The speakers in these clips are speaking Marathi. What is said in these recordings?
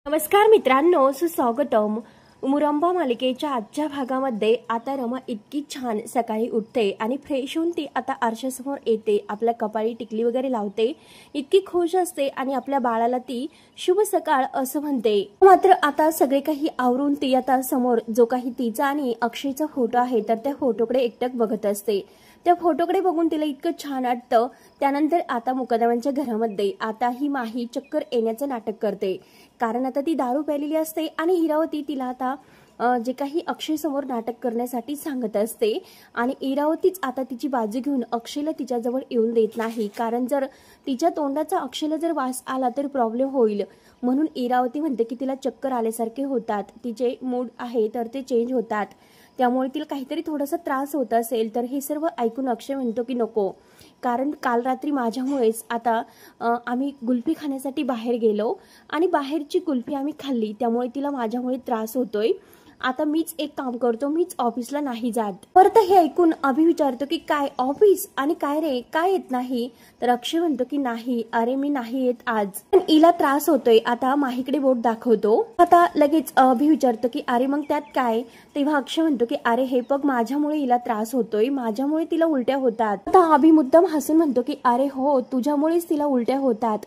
नमस्कार मित्रांनो, सुस्वागतम. मुरंबा मालिकेच्या आजच्या भागामध्ये आता रमा इतकी छान सकाळी उठते आणि फ्रेश होऊन ती आता आरशासमोर येते, आपल्या कपाळी टिकली वगैरे लावते, इतकी खुश असते आणि आपल्या बाळाला ती शुभ सकाळ असं म्हणते. मात्र आता सगळे काही आवरून ती आता समोर जो काही तिचा आणि अक्षयचा फोटो आहे तर त्या फोटोकडे एकटक बघत असते. त्या फोटोकडे बघून तिला इतकं छान वाटतं. त्यानंतर आता मुकदमांच्या घरामध्ये आता ही माही चक्कर येण्याचं नाटक करते, कारण आता ती दारू प्यालेली असते आणि इरावती तिला आता जे काही अक्षय समोर नाटक करण्यासाठी सांगत असते आणि इरावतीच आता तिची बाजू घेऊन अक्षयला तिच्याजवळ येऊन देत नाही, कारण जर तिच्या तोंडाचा अक्षयला जर वास आला तर प्रॉब्लेम होईल. म्हणून इरावती म्हणते की तिला चक्कर आल्यासारखे होतात, तिचे मूड आहे तर ते चेंज होतात, त्यामुळे तिला काहीतरी थोडासा त्रास होत असेल. तर हे सर्व ऐकून अक्षय म्हणतो की नको, कारण काल रात्री माझ्यामुळेच आता आम्ही कुल्फी खाण्यासाठी बाहेर गेलो आणि बाहेरची कुल्फी आम्ही खाल्ली, त्यामुळे तिला माझ्यामुळे त्रास होतोय. आता मीच एक काम करतो, मीच ऑफिसला नाही जात. परत हे ऐकून अभि विचारतो की काय ऑफिस आणि काय रे, काय येत नाही? तर अक्षय म्हणतो की नाही, अरे मी नाही येत आज, पण हिला त्रास होतोय. आता माहीकडे बोट दाखवतो. आता लगेच अभि विचारतो की अरे मग त्यात काय? तेव्हा अक्षय म्हणतो की अरे हे बघ, माझ्यामुळे हिला त्रास होतोय, माझ्यामुळे तिला उलट्या होतात. आता अभि मुद्दाम हसून म्हणतो की अरे हो, तुझ्यामुळेच तिला उलट्या होतात.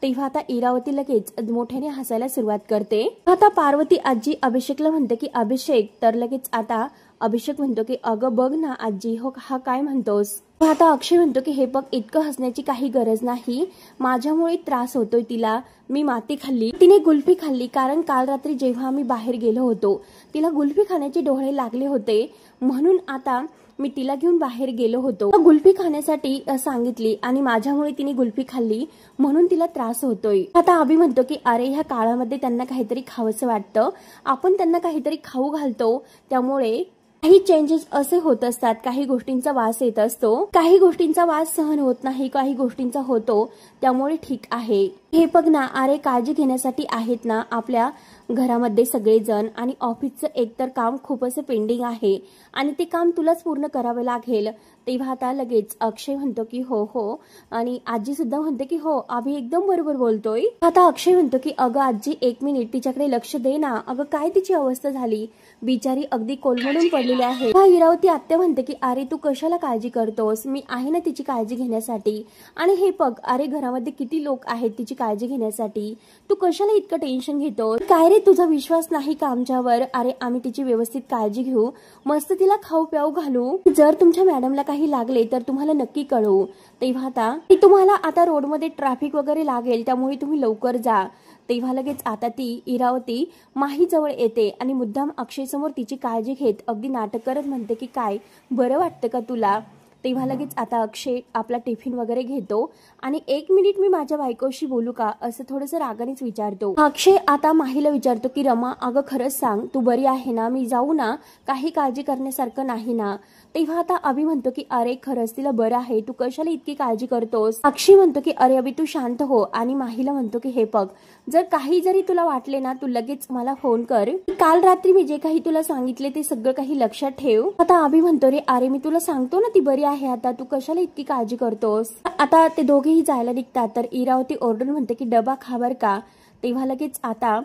तेव्हा आता इरावती लगेच मोठ्याने हसायला सुरुवात करते. आता पार्वती आजी अभिषेकला म्हणते की अभिषेक, तर लगेच आता अभिषेक म्हणतो की अगं बघ ना आजी, हो हा काय म्हणतोस? आता अक्षय म्हणतो की हे बघ, इतकं हसण्याची काही गरज नाही, माझ्यामुळे त्रास होतोय तिला. मी माती खाल्ली, तिने गुल्फी खाल्ली, कारण काल रात्री जेव्हा आम्ही बाहेर गेलो होतो तिला गुल्फी खाण्याचे डोळे लागले होते, म्हणून आता मी तिला घेऊन बाहेर गेलो होतो, गुल्फी खाण्यासाठी सांगितली आणि माझ्यामुळे तिने गुल्फी खाल्ली, म्हणून तिला त्रास होतोय. आता अभि म्हणतो की अरे ह्या काळामध्ये त्यांना काहीतरी खावंसं वाटतं, आपण त्यांना काहीतरी खाऊ घालतो, त्यामुळे काही चेंजेस असे होत असतात. काही गोष्टींचा वास येत असतो, काही गोष्टींचा वास सहन होत नाही, काही गोष्टींचा होतो, त्यामुळे ठीक आहे. हे बघ ना, अरे काळजी घेण्यासाठी आहेत ना आपल्या घरामध्ये सगळेजण, आणि ऑफिसचं एकतर काम खूप असं पेंडिंग आहे आणि ते काम तुलाच पूर्ण करावे लागेल. तेव्हा आता लगेच अक्षय म्हणतो की हो हो, आणि आजी सुद्धा म्हणते की हो अभि एकदम बरोबर बोलतोय. आता अक्षय म्हणतो की अगं आजी, एक मिनिट तिच्याकडे लक्ष दे ना, अगं काय तिची अवस्था झाली, बिचारी अगदी कोलमडून पडलेली आहे. इरावती आत्या म्हणते की अरे तू कशाला काळजी करतोस, मी आहे ना तिची काळजी घेण्यासाठी. आणि हे बघ, अरे घरामध्ये किती लोक आहेत तिची काळजी घेण्यासाठी, तू कशाला इतकं टेन्शन घेतो? काय रे, तुझा विश्वास नाही का आमच्यावर? अरे आम्ही तिची व्यवस्थित काळजी घेऊ, मस्त तिला खाऊ प्याऊ घालू, जर तुमच्या मॅडमला काही लागले तर तुम्हाला नक्की कळवू. तेव्हा आता तुम्हाला आता रोडमध्ये ट्रॅफिक वगैरे लागेल, त्यामुळे तुम्ही लवकर जा. तेव्हा लगेच आता ती इरावती माही जवळ येते आणि मुद्दाम अक्षय समोर तिची काळजी घेत अगदी नाटक करत म्हणते की काय बरं वाटतं का तुला? तेव्हा लगेच आता अक्षय आपला टिफिन वगैरे घेतो आणि एक मिनिट मी माझ्या बायकोशी बोलू का, असं थोडंसं रागानेच विचारतो. अक्षय आता माहीला विचारतो की रमा, अगं खरंच सांग, तू बरी आहे ना, मी जाऊ ना, काही काळजी करण्यासारखं नाही ना? तेव्हा आता अभि म्हणतो की अरे खरंच तिला बरं आहे, तू कशाला इतकी काळजी करतोस? अक्षय म्हणतो की अरे अभि तू शांत हो, आणि माहीला म्हणतो की हे बघ, जर काही जरी तुला वाटले ना, तू लगेच मला फोन कर, काल रात्री मी जे काही तुला सांगितले ते सगळं काही लक्षात ठेव. आता अभि म्हणतो रे अरे मी तुला सांगतो ना ती बरी आहे, आता तू कशाला इतकी काळजी करतोस? आता ते दोघेही जायला निघतात, तर इरावती ओरडून म्हणते की डबा खावर का? तेव्हा लगेच आता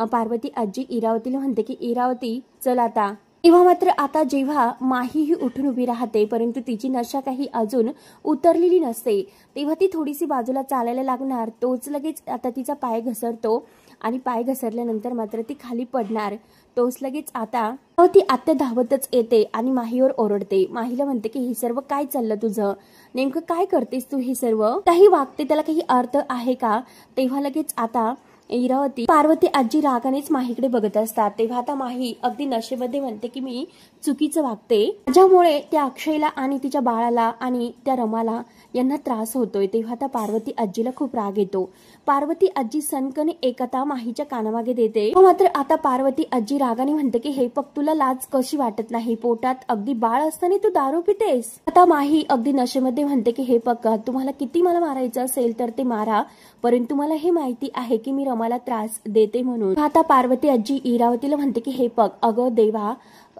पार्वती आजी इरावतीला म्हणते की इरावती चल आता. तेव्हा मात्र आता जेव्हा माही ही उठून उभी राहते, परंतु तिची नशा काही अजून उतरलेली नसते, तेव्हा ती थोडीशी बाजूला चालायला लागणार, तोच लगेच आता तिचा पाय घसरतो आणि पाय घसरल्यानंतर मात्र ती खाली पडणार. तोच लगेच आता ती आत्या धावतच येते आणि माहीवर ओरडते. माहीला म्हणते की हे सर्व काय चाललं तुझं, नेमकं काय करतेस तू, हे सर्व काही वागते त्याला काही अर्थ आहे का? तेव्हा लगेच आता इरावती पार्वती आजी रागानेच माहीकडे बघत असतात. तेव्हा आता माही अगदी नशेमध्ये म्हणते की मी चुकीचं वागते, ज्यामुळे त्या अक्षयला आणि तिच्या बाळाला आणि त्या रमाला यांना त्रास होतोय. तेव्हा आता पार्वती आजीला खूप राग येतो. पार्वती आजी सनकने एकता माहीच्या कानामागे देते. मात्र आता पार्वती आजी रागाने म्हणते की हे बघ, तुला लाज कशी वाटत नाही, पोटात अगदी बाळ असताना तू दारू पितेस? आता माही अगदी नशेमध्ये म्हणते की हे बघ, तुम्हाला किती मला मारायचं असेल तर ते मारा, परंतु मला हे माहिती आहे की मी रमाला त्रास देते म्हणून. आता पार्वती आजी इरावतीला म्हणते की हे बघ, अगं देवा,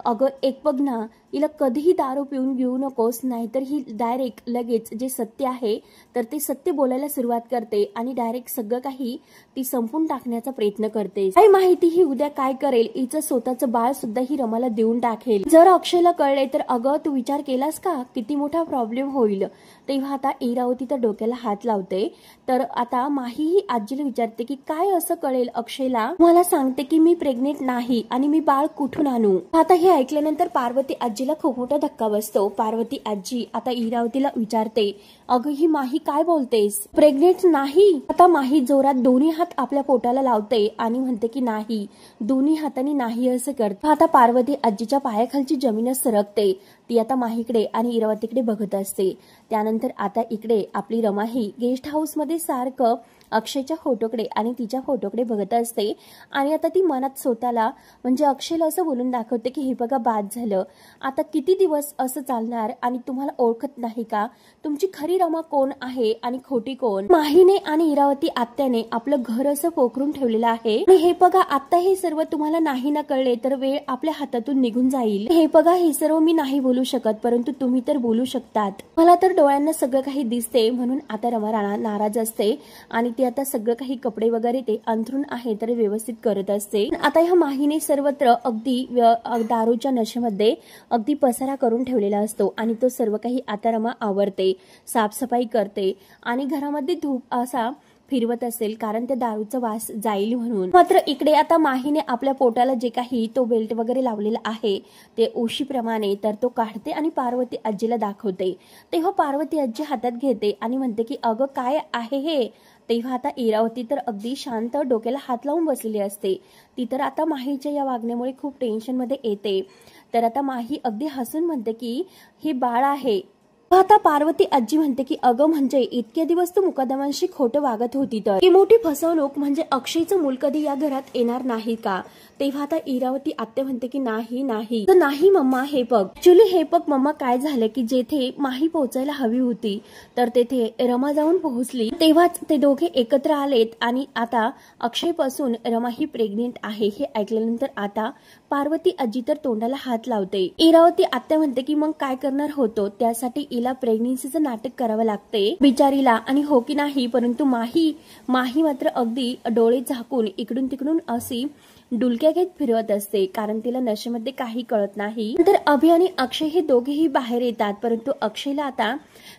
अगं एक बघ ना, हिला कधीही दारू पिऊन घेऊ नकोस, नाहीतर ही डायरेक्ट लगेच जे सत्य आहे तर ते सत्य बोलायला सुरुवात करते आणि डायरेक्ट सगळं काही ती संपून टाकण्याचा प्रयत्न करते. काय माहिती ही उद्या काय करेल, हिचं स्वतःचं बाळ सुद्धा ही रमाला देऊन टाकेल. जर अक्षयला कळले तर अगं तू विचार केलास का किती मोठा प्रॉब्लेम होईल. तेव्हा आता इरावती तर डोक्याला हात लावते. तर आता माही ही आजीला विचारते की काय असं कळेल अक्षयला, मला सांगते की मी प्रेग्नेंट नाही आणि मी बाळ कुठून आणू. आता हे ऐकल्यानंतर पार्वती आजीला खूप मोठा धक्का बसतो. पार्वती आजी आता इरावतीला विचारते, अगं ही माही काय बोलतेस, प्रेग्नेंट नाही. आता माही जोरात दोन्ही हात आपल्या पोटाला लावते आणि म्हणते की नाही, दोन्ही हातांनी नाही असं करते. आता पार्वती आजीच्या पायाखालची जमीनच सरकते. ती आता माहीकडे आणि इरावतीकडे बघत असते. त्यानंतर आता इकडे आपली रमा ही गेस्ट हाऊस मध्ये सारखं अक्षयच्या फोटोकडे आणि तिच्या फोटोकडे बघत असते आणि आता ती मनात स्वतःला म्हणजे अक्षयला असं बोलून दाखवते की हे बघा बाद झालं, आता किती दिवस असं चालणार आणि तुम्हाला ओळखत नाही का तुमची खरी रमा कोण आहे आणि खोटी कोण. माहीने आणि इरावती आत्याने आपलं घर असं पोखरून ठेवलेलं आहे आणि हे बघा आता हे सर्व तुम्हाला नाही ना कळले तर वेळ आपल्या हातातून निघून जाईल. हे बघा हे सर्व मी नाही बोलू शकत परंतु तुम्ही तर बोलू शकतात. मला तर डोळ्यांना सगळं काही दिसते. म्हणून आता रमा नाराज असते आणि ती आता सगळं काही कपडे वगैरे ते अंथरून आहे तर व्यवस्थित करत असते. आता ह्या माहीने सर्वत्र अगदी दारूच्या नशेमध्ये अगदी पसारा करून ठेवलेला असतो आणि तो सर्व काही आता रमा आवरते, साफसफाई करते आणि घरामध्ये धूप असा फिरवत असेल कारण त्या दारूचा वास जाईल म्हणून. मात्र इकडे आता माहीने आपल्या पोटाला जे काही तो बेल्ट वगैरे लावलेला आहे ते उशीप्रमाणे तर तो काढते आणि पार्वती आजीला दाखवते. तेव्हा पार्वती आजी हातात घेते आणि म्हणते की अगं काय आहे हे. तेव्हा आता इरावती तर अगदी शांत डोक्याला हात लावून बसलेली असते. ती तर आता माहीच्या या वागण्यामुळे खूप टेन्शन मध्ये येते. तर आता माही अगदी हसून म्हणते की हे बाळ आहे. आता पार्वती आजी म्हणते की अगं म्हणजे इतके दिवस तू मुकादमांशी खोटं वागत होती तर ही मोठी फसवणूक म्हणजे अक्षयचं मूल कधी या घरात येणार नाही का. तेव्हा आता इरावती आत्या म्हणते की नाही नाही तर नाही मम्मा हे बघ ऍक्च्युली हे बघ मम्मा काय झालं की जेथे माही पोहोचायला हवी होती तर तेथे रमा जाऊन पोहोचली. तेव्हाच ते दोघे एकत्र आलेत आणि आता अक्षय पासून रमा ही प्रेग्नेंट आहे हे ऐकल्यानंतर आता पार्वती आजी तर तोंडाला हात लावते. इरावती आत्या म्हणते की मग काय करणार होतो, त्यासाठी हिला प्रेग्नेन्सीचं नाटक करावं लागते बिचारीला. आणि हो की नाही परंतु माही मात्र अगदी डोळे झाकून इकडून तिकडून अशी डुलक्या घेत फिरवत असते कारण तिला नशेमध्ये काही कळत नाही. नंतर अभि आणि अक्षय हे दोघेही बाहेर येतात परंतु अक्षयला आता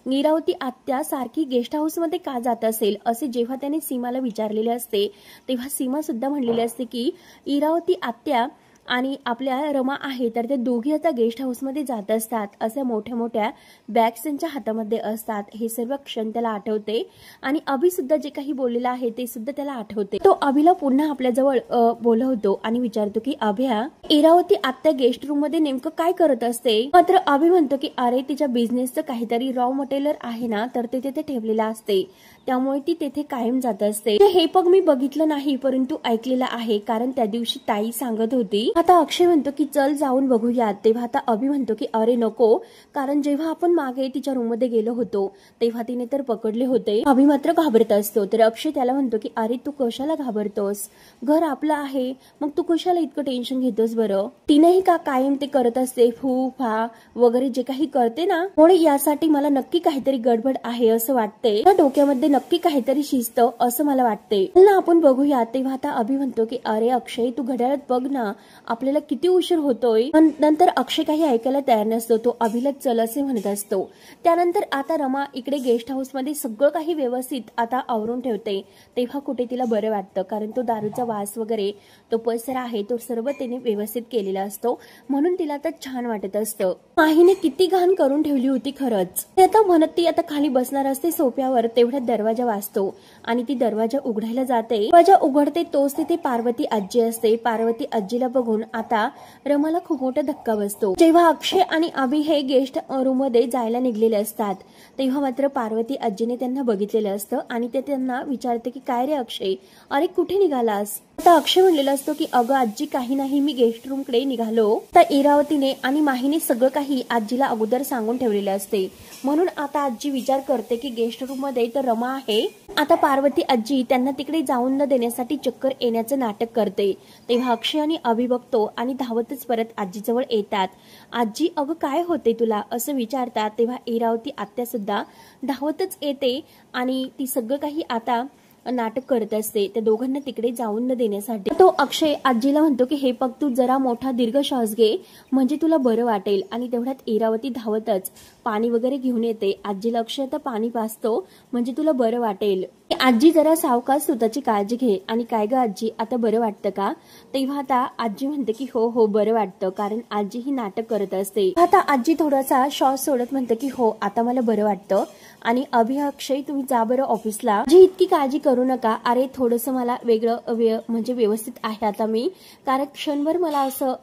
इरावती आत्या सारखी गेस्ट हाऊस मध्ये का जात असेल असे जेव्हा त्याने सीमाला विचारलेले असते तेव्हा सीमा सुद्धा म्हणलेली असते की इरावती आत्या आणि आपल्या रमा आहे तर ते दोघी आता गेस्ट हाऊस मध्ये जात असतात. अशा मोठ्या मोठ्या बॅग्स त्यांच्या हातामध्ये असतात. हे सर्व क्षण त्याला आठवते आणि अभि सुद्धा जे काही बोललेलं आहे ते सुद्धा त्याला आठवते. तो अभिला पुन्हा आपल्या जवळ बोलवतो आणि विचारतो की अभ्या इरावती आत्या गेस्ट रूम मध्ये नेमकं काय करत असते. मात्र अभि म्हणतो की अरे तिच्या बिझनेसचं काहीतरी रॉ मटेरियल आहे ना तर ते तिथे ठेवलेलं असते त्यामुळे ती तेथे कायम जात असते. हे पग मी बघितलं नाही परंतु ऐकलेलं आहे कारण त्या दिवशी ताई सांगत होती. आता अक्षय म्हणतो की चल जाऊन बघूयात. तेव्हा आता अभि म्हणतो की अरे नको कारण जेव्हा आपण मागे तिच्या रूम मध्ये गेलो होतो तेव्हा तिने तर पकडले होते. अभि मात्र घाबरत असतो तर अक्षय त्याला म्हणतो की अरे तू कशाला घाबरतोस, घर आपलं आहे मग तू कशाला इतकं टेन्शन घेतोस बरं. तिनेही का कायम ते करत असते फू फा वगैरे जे काही करते ना, म्हणून यासाठी मला नक्की काहीतरी गडबड आहे असं वाटते. डोक्यामध्ये नक्की काहीतरी शिस्त असं मला वाटते ना, आपण बघूया. तेव्हा आता अभि म्हणतो की अरे अक्षय तू घड्याळात बघ ना आपल्याला किती उशीर होतोय. नंतर अक्षय काही ऐकायला तयार नसतो. तो अभिला चल असे म्हणत असतो. त्यानंतर आता रमा इकडे गेस्ट हाऊस मध्ये सगळं काही व्यवस्थित आता आवरून ठेवते. तेव्हा कुठे तिला बरं वाटतं कारण तो दारूचा वास वगैरे तो पसरा आहे तो सर्व तिने व्यवस्थित केलेला असतो म्हणून तिला आता छान वाटत असतं. माहीने किती घाण करून ठेवली होती खरंच. आता म्हणत ती आता खाली बसणार असते सोफ्यावर तेवढ्यात दरवाजा वाजतो आणि ती दरवाजा उघडायला जाते. दरवाजा उघडते तोच तिथे पार्वती आजी असते. पार्वती आजीला बघून आता रमाला खूप मोठा धक्का बसतो. जेव्हा अक्षय आणि अभि हे गेस्ट रूम मध्ये जायला निघलेले असतात तेव्हा मात्र पार्वती आजीने त्यांना बघितलेलं असतं आणि ते त्यांना विचारते की काय रे अक्षय, अरे कुठे निघालास. आता अक्षय म्हणलेला असतो की अगं आजी काही नाही, मी गेस्ट रूम कडे निघालो. तर इरावतीने आणि माहीने सगळं काही आजीला अगोदर सांगून ठेवलेले असते. म्हणून आता आजी विचार करते की गेस्ट रूम मध्ये तर रमा आहे. आता पार्वती आजी त्यांना तिकडे जाऊन न देण्यासाठी चक्कर येण्याचं नाटक करते. तेव्हा अक्षय आणि अभि बघतो आणि धावतच परत आजीजवळ येतात. आजी अगं काय होते तुला असं विचारतात. तेव्हा इरावती आत्या सुद्धा धावतच येते आणि ती सगळं काही आता नाटक करत असते त्या दोघांना तिकडे जाऊन न देण्यासाठी. तो अक्षय आजीला म्हणतो की हे बघ तू जरा मोठा दीर्घ श्वास घे म्हणजे तुला बरं वाटेल. आणि तेवढ्यात इरावती धावतच पाणी वगैरे घेऊन येते. आजीला अक्षय आता पाणी पाजतो म्हणजे तुला बरं वाटेल. आजी जरा सावकाश स्वतःची काळजी घे. आणि काय ग आजी आता बरं वाटतं का. तेव्हा आता आजी म्हणते की हो हो बरं वाटतं, कारण आजी ही नाटक करत असते. आता आजी थोडासा श्वास सोडत म्हणते की हो आता मला बरं वाटतं. आणि अभि अक्षय तुम्ही जा बरं ऑफिसला, जी इतकी काळजी करू नका. अरे थोडंसं मला वेगळं म्हणजे व्यवस्थित आहे आता मी, कारण क्षणभर मला असं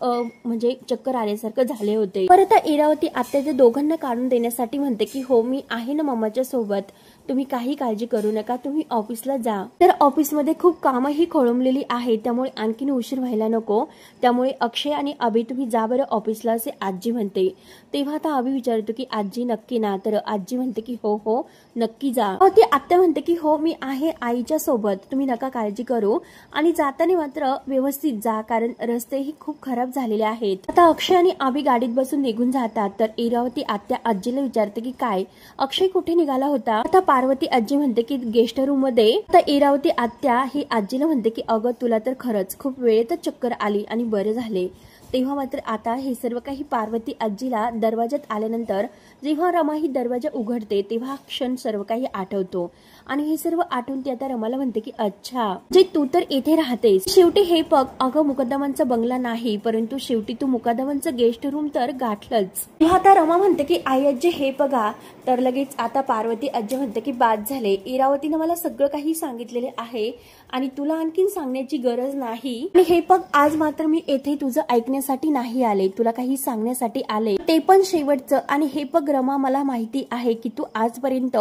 म्हणजे चक्कर आल्यासारखं झाले होते. परत इरावती आत्या दोघांना काढून देण्यासाठी म्हणते की हो मी आहे ना मम्माच्या सोबत, तुम्ही काही काळजी करू नका, तुम्ही ऑफिसला जा. तर ऑफिसमध्ये खूप कामही खोळंबलेली आहे त्यामुळे आणखीन उशीर व्हायला नको. त्यामुळे अक्षय आणि अभि तुम्ही जा बरं ऑफिसला असे आजी म्हणते. तेव्हा आता अभि विचारतो की आजी नक्की ना. तर आजी म्हणते की हो हो नक्की जा. ती आत्या म्हणते की हो मी आहे आईच्या सोबत, तुम्ही नका काळजी करू. आणि जाताना मात्र व्यवस्थित जा कारण रस्तेही खूप खराब झालेले आहेत. आता अक्षय आणि अभि गाडीत बसून निघून जातात. तर इरावती आत्या आजीला विचारते की काय अक्षय कुठे निघाला होता. आता पार्वती आजी म्हणते की गेस्ट रूम मध्ये. तर इरावती आत्या ही आजीला म्हणते की अगं तुला तर खरंच खूप वेळेतच चक्कर आली आणि बरे झाले. तेव्हा मात्र आता हे सर्व काही पार्वती आजीला दरवाजात आल्यानंतर जेव्हा रमा ही दरवाजा उघडते तेव्हा हा क्षण सर्व काही आठवतो. आणि हे सर्व आठवून ती आता रमाला म्हणते की अच्छा जे तू तर इथे राहतेस. शेवटी हे बघ अगं मुकद्दमांचा बंगला नाही परंतु शेवटी तू मुकद्दमांचं गेस्ट रूम तर गाठलंच. तेव्हा आता रमा म्हणते की आई आजी हे बघा. तर लगेच आता पार्वती आजी म्हणते की बाद झाले, इरावतीनं मला सगळं काही सांगितलेले आहे आणि तुला आणखीन सांगण्याची गरज नाही. आणि हे बघ आज मात्र मी येथे तुझं ऐकण्यासाठी नाही आले, तुला काही सांगण्यासाठी आले, ते पण शेवटचं. आणि हे बघ रमा मला माहिती आहे की तू आजपर्यंत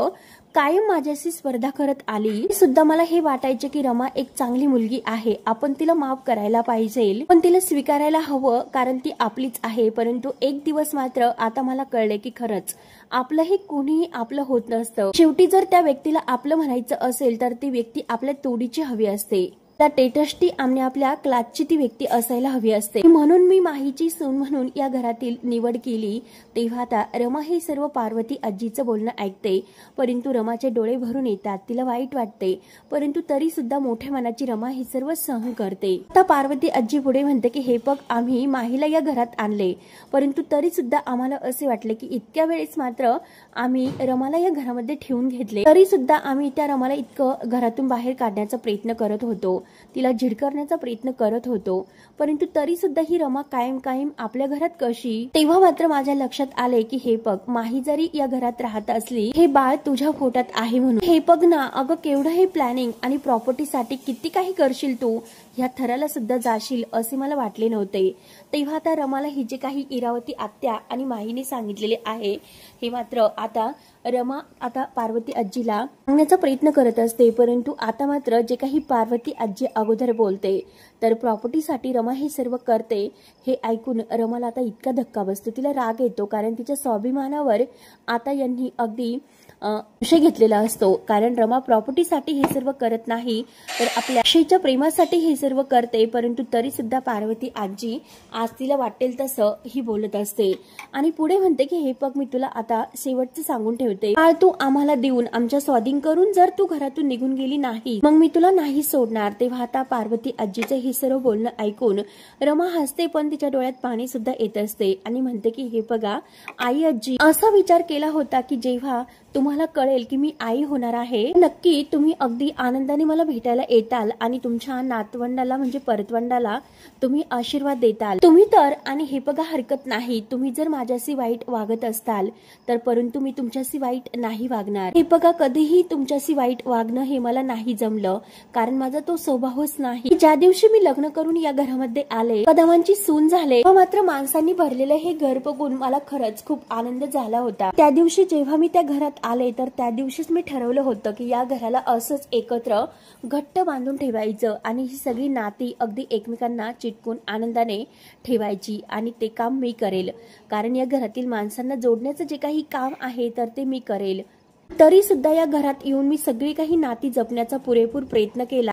कायम माझ्याशी स्पर्धा करत आली. सुद्धा मला हे वाटायचे की रमा एक चांगली मुलगी आहे, आपण तिला माफ करायला पाहिजे, पण तिला स्वीकारायला हवं कारण ती आपलीच आहे. परंतु एक दिवस मात्र आता मला कळले की खरंच आपलं हे कोणीही आपलं होत नसतं. शेवटी जर त्या व्यक्तीला आपलं म्हणायचं असेल तर ती व्यक्ती आपल्या तोडीची हवी असते. त्या टेटस्टी आम्ही आपल्या क्लासची ती व्यक्ती असायला हवी असते. म्हणून मी माहीची सून म्हणून या घरातील निवड केली. तेव्हा आता रमा हे सर्व पार्वती आजीचं बोलणं ऐकते. परंतु रमाचे डोळे भरून येतात, तिला वाईट वाटते. परंतु तरी सुद्धा मोठ्या मनाची रमा हे सर्व सहन करते. आता पार्वती आजी पुढे म्हणते की हे बघ आम्ही माहीला या घरात आणले परंतु तरी सुद्धा आम्हाला असे वाटले की इतक्या वेळेस मात्र आम्ही रमाला या घरामध्ये ठेवून घेतले, तरी सुद्धा आम्ही त्या रमाला इतकं घरातून बाहेर काढण्याचा प्रयत्न करत होतो, तिला झिडकारण्याचा प्रयत्न करत होतो. परंतु तरी सुद्धा ही रमा कायम कायम आपल्या घरात कशी. तेव्हा मात्र माझ्या लक्षात आले की हे बघ माही जरी या घरात राहत असली हे बाळ तुझ्या पोटात आहे म्हणून. हे बघ ना अगं केवढं हे प्लॅनिंग आणि प्रॉपर्टीसाठी किती काही करशील तू, ह्या थराला सुद्धा जाशील असे मला वाटले नव्हते. तेव्हा आता रमाला ही जे काही इरावती आत्या आणि माहीने सांगितलेले आहे हे मात्र आता रमा आता पार्वती आजीला सांगण्याचा प्रयत्न करत असते. परंतु आता मात्र जे काही पार्वती आजी अगोदर बोलते तर प्रॉपर्टीसाठी रमा हे सर्व करते हे ऐकून रमाला आता इतका धक्का बसतो, तिला राग येतो. कारण तिच्या स्वाभिमानावर आता यांनी अगदी विषय घेतलेला असतो. कारण रमा प्रॉपर्टीसाठी हे सर्व करत नाही तर आपल्या अक्षयच्या प्रेमासाठी हे सर्व करते. परंतु तरी सुद्धा पार्वती आजी आज तिला वाटेल तसं ही बोलत असते. आणि पुढे म्हणते की हे बघ मी तुला आता शेवटचं सांगून ठेवते, तू आम्हाला देऊन आमच्या स्वाधीन करून जर तू घरातून निघून गेली नाही मग मी तुला नाही सोडणार. तेव्हा आता पार्वती आजीचं हे सर्व बोलणं ऐकून रमा हसते पण तिच्या डोळ्यात पाणी सुद्धा येत असते. आणि म्हणते की हे बघा आई आजी असा विचार केला होता की जेव्हा तुम्हाला कळेल की मी आई होणार आहे नक्की तुम्ही अगदी आनंदाने मला भेटायला येताल आणि तुमच्या नातवंडाला म्हणजे परतवंडाला तुम्ही आशीर्वाद देताल. तुम्ही तर आणि हे बघा हरकत नाही तुम्ही जर माझ्याशी वाईट वागत असताल तर परंतु मी तुमच्याशी वाईट नाही वागणार. हे बघा कधीही तुमच्याशी वाईट वागणं हे मला नाही जमलं कारण माझा तो स्वभावच नाही. ज्या दिवशी मी लग्न करून या घरामध्ये आले कदमांची सून झाले मात्र माणसांनी भरलेलं हे घर बघून मला खरंच खूप आनंद झाला होता. त्या दिवशी जेव्हा मी त्या घरात आले तर त्या दिवशीच मी ठरवलं होतं की या घराला असंच एकत्र घट्ट बांधून ठेवायचं आणि ही सगळी नाती अगदी एकमेकांना चिटकून आनंदाने ठेवायची आणि ते काम मी करेल, कारण या घरातील माणसांना जोडण्याचं जे काही काम आहे तर ते मी करेल। तरी सुद्धा या घरात येऊन मी सगळी काही नाती जपण्याचा पुरेपूर प्रयत्न केला।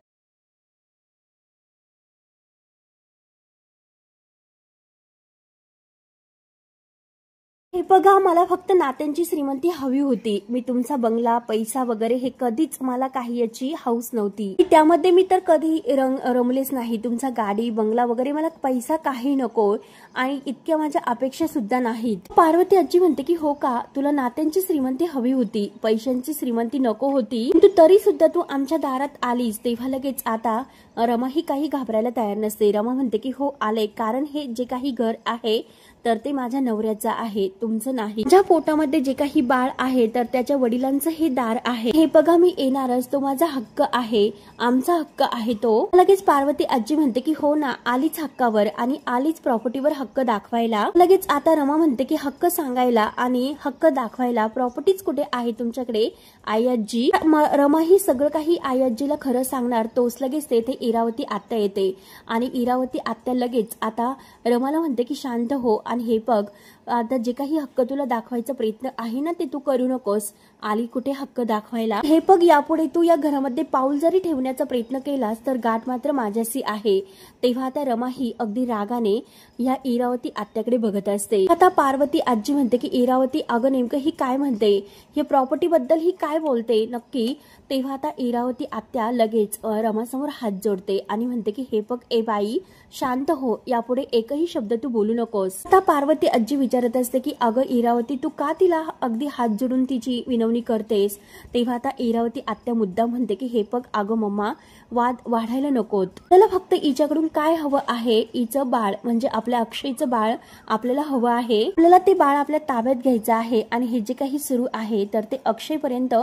हे बघा, मला फक्त नात्यांची श्रीमंती हवी होती। मी तुमचा बंगला, पैसा वगैरे हे कधीच मला काही याची हौस नव्हती। त्यामध्ये मी तर कधी रमलेच नाही। तुमचा गाडी, बंगला वगैरे मला पैसा काही नको आणि इतक्या माझ्या अपेक्षा सुद्धा नाहीत। पार्वती आजी म्हणते की हो का, तुला नात्यांची श्रीमंती हवी होती, पैशांची श्रीमंती नको होती, पण तरी सुद्धा तू आमच्या दारात आलीस तेव्हा लगेच आता रमा ही काही घाबरायला तयार नसते। रमा म्हणते की हो आले, कारण हे जे काही घर आहे तर ते माझ्या नवऱ्याचं आहे, तुमचं नाही। ज्या पोटामध्ये जे काही बाळ आहे तर त्याच्या वडिलांचं हे दार आहे। हे बघा, मी येणारच, तो माझा हक्क आहे, आमचा हक्क आहे तो। लगेच पार्वती आजी म्हणते की हो ना, आलीच हक्कावर आणि आलीच प्रॉपर्टीवर हक्क दाखवायला। लगेच आता रमा म्हणते की हक्क सांगायला आणि हक्क दाखवायला प्रॉपर्टीज कुठे आहे तुमच्याकडे आई आजी? रमा ही सगळं काही आई आजीला खरं सांगणार, तोच लगेच तेथे इरावती आत्या येते आणि इरावती आत्या लगेच आता रमाला म्हणते की शांत हो आणि हे बघ, आता जे काही हक्क तुला दाखवायचा प्रयत्न आहे ना ते तू करू नकोस। आली कुठे हक्क दाखवायला? हे बघ, यापुढे तू या घरामध्ये पाऊल जरी ठेवण्याचा प्रयत्न केलास तर गाठ मात्र माझ्याशी आहे। तेव्हा आता रमा ही अगदी रागाने या इरावती आत्याकडे बघत असते। आता पार्वती आजी म्हणते की इरावती, अगं नेमकं ही काय म्हणते, हे प्रॉपर्टी बद्दल ही काय बोलते नक्की? तेव्हा आता इरावती आत्या लगेच रमासमोर हात जोडते आणि म्हणते की हे बघ ए बाई, शांत हो, यापुढे एकही शब्द तू बोलू नकोस। आता पार्वती आजी विचारत असते की अगं इरावती, तू का तिला अगदी हात जोडून तिची विनवणी करतेस? तेव्हा आता इरावती आत्या मुद्दाम म्हणते की हे बघ अगं मम्मा, वाद वाढायला नकोत, त्याला फक्त हिच्याकडून काय हवं आहे, हिचं बाळ म्हणजे आपल्या अक्षयचं बाळ आपल्याला हवं आहे। आपल्याला ते बाळ आपल्या ताब्यात घ्यायचं आहे आणि हे जे काही सुरू आहे तर ते अक्षयपर्यंत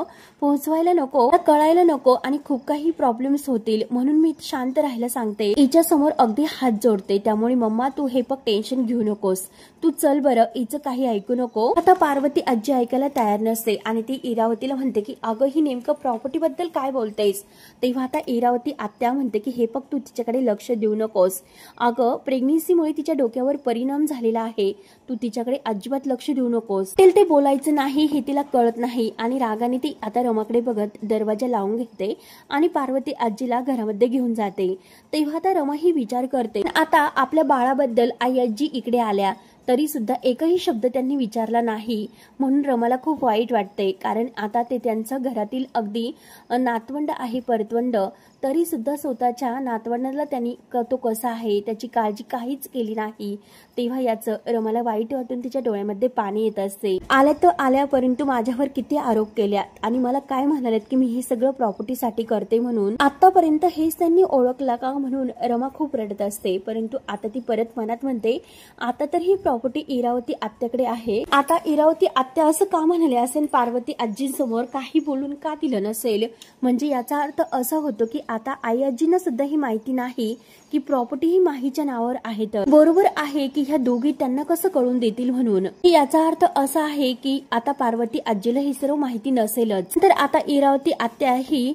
पोहोचवायला नको, कळायला नको आणि खूप काही प्रॉब्लेम्स होतील, म्हणून मी शांत राहायला सांगते। हिच्या समोर अगदी हात जोडते। त्यामुळे मम्मा तू हे बघ, टेन्शन घेऊ नकोस, तू चल बरं, हिचं काही ऐकू नको। आता पार्वती आजी ऐकायला तयार नसते आणि ती इरावतीला म्हणते की अगं ही नेमकं प्रॉपर्टी बद्दल काय बोलतेस? तेव्हा आता इरावती आत्या म्हणते की हे बघ, तू तिच्याकडे लक्ष देऊ नकोस, अगं प्रेग्नन्सीमुळे तिच्या डोक्यावर परिणाम झालेला आहे, तू तिच्याकडे अजिबात लक्ष देऊ नकोस। ते बोलायचं नाही हे तिला कळत नाही आणि रागाने ती आता रमाकडे बघत दरवाजा लावून घेते आणि पार्वती आजीला घरामध्ये घेऊन जाते। तेव्हा आता रमा ही विचार करते, आता आपल्या बाळाबद्दल आई आजी इकडे आल्या तरी सुद्धा एकही शब्द त्यांनी विचारला नाही, म्हणून रमाला खूप वाईट वाटते, कारण आता ते त्यांचं घरातील अगदी नातवंड आहे, परतवंड, तरी सुद्धा स्वतःच्या नातवंडाला त्यांनी तो कसा आहे त्याची काळजी काहीच केली नाही। तेव्हा याचं रमाला वाईट वाटून तिच्या डोळ्यामध्ये पाणी येत असते। आल्या तर आल्या, परंतु माझ्यावर किती आरोप केल्यात आणि मला काय म्हणालेत की मी हे सगळं प्रॉपर्टीसाठी करते म्हणून, आतापर्यंत हेच त्यांनी ओळखला का म्हणून रमा खूप रडत असते। परंतु आता ती परत मनात म्हणते, आता तर ही प्रॉपर्टी इरावती आत्याकडे आहे, आता इरावती आत्या असं का म्हणाले असेल पार्वती आजींसमोर, काही बोलून का दिलं नसेल, म्हणजे याचा अर्थ असा होतो की आता आई आजींना सुद्धा ही माहिती नाही की प्रॉपर्टी ही माहीच्या नावावर आहे। तर बरोबर आहे की ह्या दोघी त्यांना कसं कळून देतील, म्हणून याचा अर्थ असा आहे की आता पार्वती आजीला ही सर्व माहिती नसेलच। तर आता इरावती आत्या ही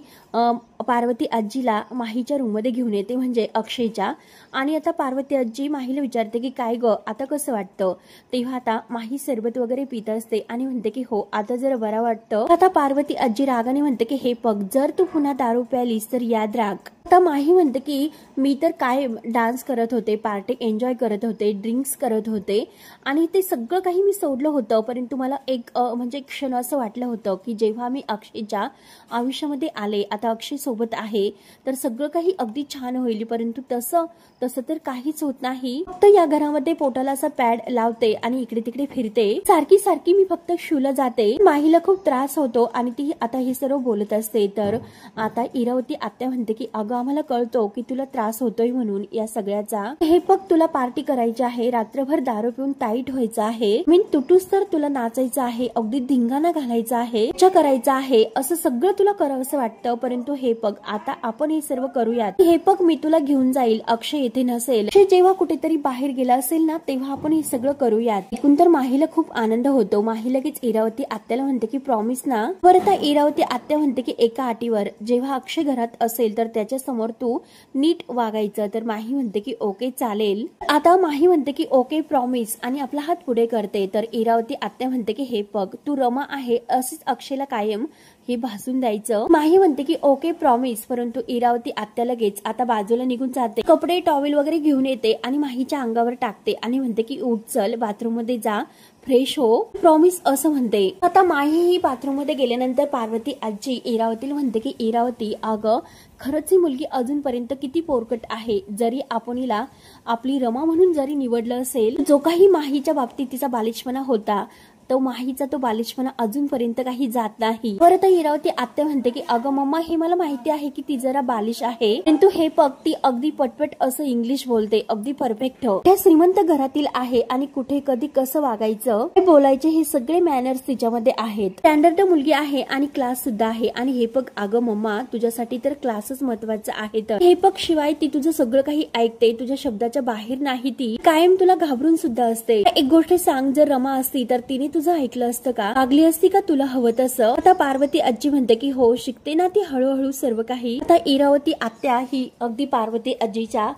पार्वती आजीला माहीच्या रूम मध्ये घेऊन येते, म्हणजे अक्षयच्या, आणि आता पार्वती आजी माहीला विचारते की काय ग, आता कसं वाटतं? तेव्हा आता माही सरबत वगैरे पित असते आणि म्हणते की हो आता जरा बरा वाटतं। आता पार्वती आजी रागाने म्हणते की हे बघ, जर तू पुन्हा दारू प्यालीस तर याद राख। आता माही म्हणते की मी तर काय डान्स करत होते, पार्टी एन्जॉय करत होते, ड्रिंक्स करत होते आणि ते सगळं काही मी सोडलं होतं, परंतु मला एक म्हणजे क्षण असं वाटलं होतं की जेव्हा मी अक्षयच्या आयुष्यामध्ये आले, आता अक्षय सोबत आहे तर सगळं काही अगदी छान होईल, परंतु तसं तर काहीच होत नाही। फक्त या घरामध्ये पोटाला असा पॅड लावते आणि इकडे तिकडे फिरते, सारखी मी फक्त शूला जाते, माहीला खूप त्रास होतो आणि ती आता हे सर्व बोलत असते। तर आता इरावती आत्या म्हणते की अगं अगं आम्हाला कळतो की तुला त्रास होतोय म्हणून या सगळ्याचा, हे फक्त तुला पार्टी करायची आहे, रात्रभर दारू पिऊन टाईट व्हायचं आहे, तुटूस तर तुला नाचायचं आहे, अगदी धिंगाणा घालायचा आहे, करायचा आहे, असं सगळं तुला करावंसं वाटतं. परंतु हे बघ आता आपण हे सर्व करूयात. हे बघ मी तुला घेऊन जाईल, अक्षय येथे नसेल, अक्षय जेव्हा कुठेतरी बाहेर गेला असेल ना तेव्हा आपण हे सगळं करूयात. ऐकून तर माहीला खूप आनंद होतो. माही लगेच इरावती आत्याला म्हणते की प्रॉमिस ना. परत इरावती आत्या म्हणते की एका अटीवर, जेव्हा अक्षय घरात असेल तर त्याच्या समोर तू नीट वागायचं. तर माही म्हणते की ओके चालेल. आता माही म्हणते की ओके प्रॉमिस आणि आपला हात पुढे करते. तर इरावती आत्या म्हणते की हे बघ तू रमा आहे अशीच अक्षयला कायम हे भासून द्यायचं. माही म्हणते की ओके प्रॉमिस. परंतु इरावती आत्या लगेच आता बाजूला निघून जाते, कपडे टॉवेल वगैरे घेऊन येते आणि माहीच्या अंगावर टाकते आणि म्हणते की उठ चल बाथरूम मध्ये जा, फ्रेश हो, प्रॉमिस असं म्हणते. आता माही ही बाथरूम मध्ये गेल्यानंतर पार्वती आजी इरावतीला म्हणते की इरावती अगं खरंच ही मुलगी अजूनपर्यंत किती पोरकट आहे. जरी आपण हिला आपली रमा म्हणून जरी निवडलं असेल, जो काही माहीच्या बाबतीत तिचा बालिशपणा होता तो माहीचा तो बालिशपणा अजूनपर्यंत काही जात नाही. परत इरावती आत्या म्हणते की अगं मम्मा हे मला माहिती आहे की ती जरा बालिश आहे, परंतु हे बघ ती अगदी पटपट असं इंग्लिश बोलते, अगदी परफेक्ट. त्या श्रीमंत घरातील आहे आणि कुठे कधी कसं वागायचं हे बोलायचे हे सगळे मॅनर्स तिच्यामध्ये आहेत. स्टँडर्ड मुलगी आहे आणि क्लास सुद्धा आहे. आणि हे बघ अगं मम्मा तुझ्यासाठी तर क्लासच महत्वाचं आहे. तर हे बघ शिवाय ती तुझं सगळं काही ऐकते, तुझ्या शब्दाच्या बाहेर नाही, ती कायम तुला घाबरून सुद्धा असते. एक गोष्ट सांग, जर रमा असती तर तिने तुझं ऐकलं असतं का, मागली असती का तुला हवं तसं. आता पार्वती आजी म्हणते की हो शिकते ना ती हळूहळू सर्व काही. आता इरावती आत्या ही अगदी पार्वती आजीच्या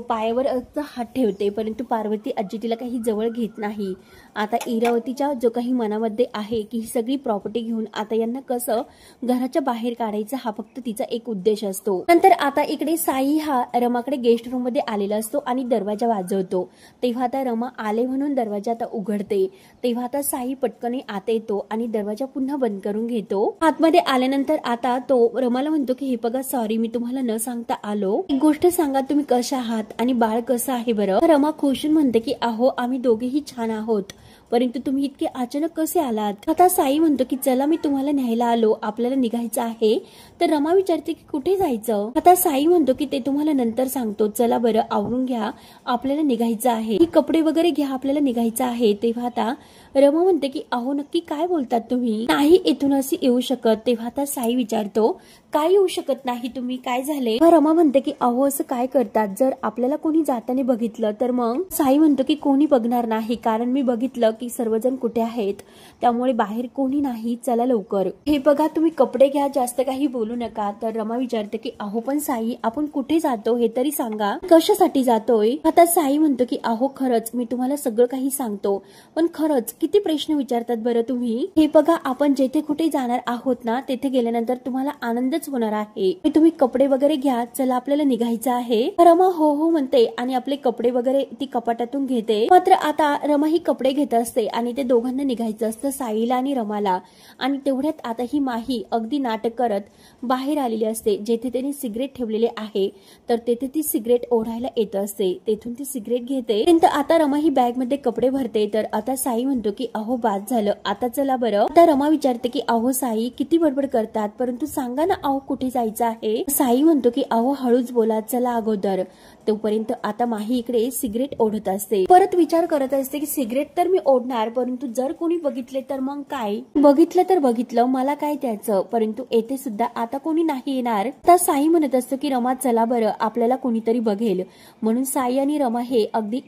पायावर हात ठेवते, परंतु पार्वती आजी तिला काही जवळ घेत नाही. आता इरावतीच्या जो काही मनामध्ये आहे की ही सगळी प्रॉपर्टी घेऊन आता यांना कसं घराच्या बाहेर काढायचं हा फक्त तिचा एक उद्देश असतो. नंतर आता इकडे साई हा रमाकडे गेस्ट रूम मध्ये आलेला असतो आणि दरवाजा वाजवतो. तेव्हा आता रमा आले म्हणून दरवाजा आता उघडते. तेव्हा आता साई पटकन आत येतो आणि दरवाजा पुन्हा बंद करून घेतो. आतमध्ये आल्यानंतर आता तो रमाला म्हणतो की हे बघा सॉरी मी तुम्हाला न सांगता आलो, एक गोष्ट सांगा तुम्ही कशा आहात आणि बाळ कसं आहे बरं. रमा खुशून म्हणते की अहो आम्ही दोघेही छान आहोत, परंतु तुम्ही इतके अचानक कसे आलात. आता साई म्हणतो की चला मी तुम्हाला न्यायला आलो, आपल्याला निघायचं आहे. तर रमा विचारते की कुठे जायचं. आता साई म्हणतो की ते तुम्हाला नंतर सांगतो, चला बरं आवरून घ्या आपल्याला निघायचं आहे, कपडे वगैरे घ्या आपल्याला निघायचं आहे. तेव्हा आता रमा म्हणते की अहो नक्की काय बोलतात तुम्ही, नाही इथून अशी येऊ शकत. तेव्हा आता साई विचारतो काय येऊ शकत नाही तुम्ही, काय झाले. रमा म्हणते की अहो असं काय करतात, जर आपल्याला कोणी जाताना बघितलं तर मग. साई म्हणतो की कोणी बघणार नाही, कारण मी बघितलं की सर्वजण कुठे आहेत, त्यामुळे बाहेर कोणी नाही, चला लवकर. हे बघा तुम्ही कपडे घ्या, जास्त काही बोलू नका. तर रमा विचारते की अहो पण साई आपण कुठे जातो हे तरी सांगा, कशासाठी जातोय. आता साई म्हणतो की अहो खरंच मी तुम्हाला सगळं काही सांगतो, पण खरंच किती प्रश्न विचारतात बरं तुम्ही. हे बघा आपण जेथे कुठे जाणार आहोत ना तेथे गेल्यानंतर तुम्हाला आनंदच होणार आहे. तुम्ही कपडे वगैरे घ्या, चला आपल्याला निघायचं आहे. रमा हो हो म्हणते आणि आपले कपडे वगैरे ती कपाटातून घेते. मात्र आता रमा ही कपडे घेत असते आणि ते दोघांना निघायचं असतं, साईला आणि रमाला. आणि तेवढ्यात आता ही माही अगदी नाटक करत बाहेर आलेली असते, जेथे त्याने सिगरेट ठेवलेले आहे. तर तेथे ती सिगरेट ओढायला येत असते, तेथून ती सिगरेट घेते. आता रमा ही बॅग मध्ये कपडे भरते. तर आता साई म्हणतो की अहो बाद झालं, आता चला बरं. आता रमा विचारते की अहो साई किती बडबड करतात, परंतु सांगा ना अहो कुठे जायचं आहे. साई म्हणतो की अहो हळूच बोला, चला अगोदर. तोपर्यंत आता माही इकडे सिगरेट ओढत असते, परत विचार करत असते की सिगरेट तर मी ओढणार, परंतु जर कोणी बघितले तर मग काय, बघितलं तर बघितलं मला काय त्याचं, परंतु येथे सुद्धा आता कोणी नाही येणार. आता साई म्हणत असतो की रमा चला बरं आपल्याला कोणीतरी बघेल. म्हणून साई आणि रमा हे अगदी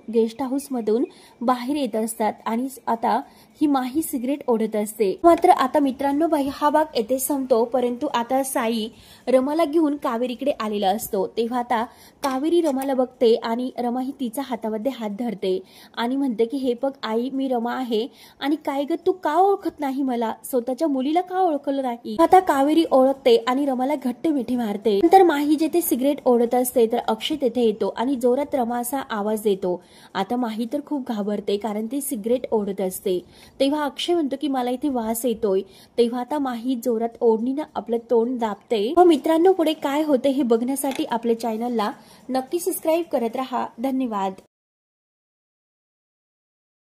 गेस्ट हाऊस मधून बाहेर येत असतात आणि आता ही माही सिगरेट ओढत असते. मात्र आता मित्रांनो हा भाग येथे संपतो, परंतु आता साई रमाला घेऊन कावेरीकडे आलेला असतो. तेव्हा आता कावेरी रमाला बघते आणि रमा ही तिचा हातामध्ये हात धरते आणि म्हणते की हे बघ आई मी रमा आहे आणि काय ग तू का ओळखत नाही मला, स्वतःच्या मुलीला का ओळखलं नाही. आता कावेरी ओळखते आणि रमाला घट्ट मिठी मारते. नंतर माही जेथे सिगरेट ओढत असते तर अक्षय तेथे येतो आणि जोरात रमा असा आवाज देतो. आता माही तर खूप घाबरते कारण ती सिगरेट ओढत असते. तेव्हा अक्षय म्हणतो की मला इथे वास येतोय. तेव्हा आता माही जोरात ओढणीनं आपलं तोंड दाबते. मित्रांनो पुढे काय होते हे बघण्यासाठी आपल्या चॅनलला नक्की सबस्क्राईब करत राहा. धन्यवाद.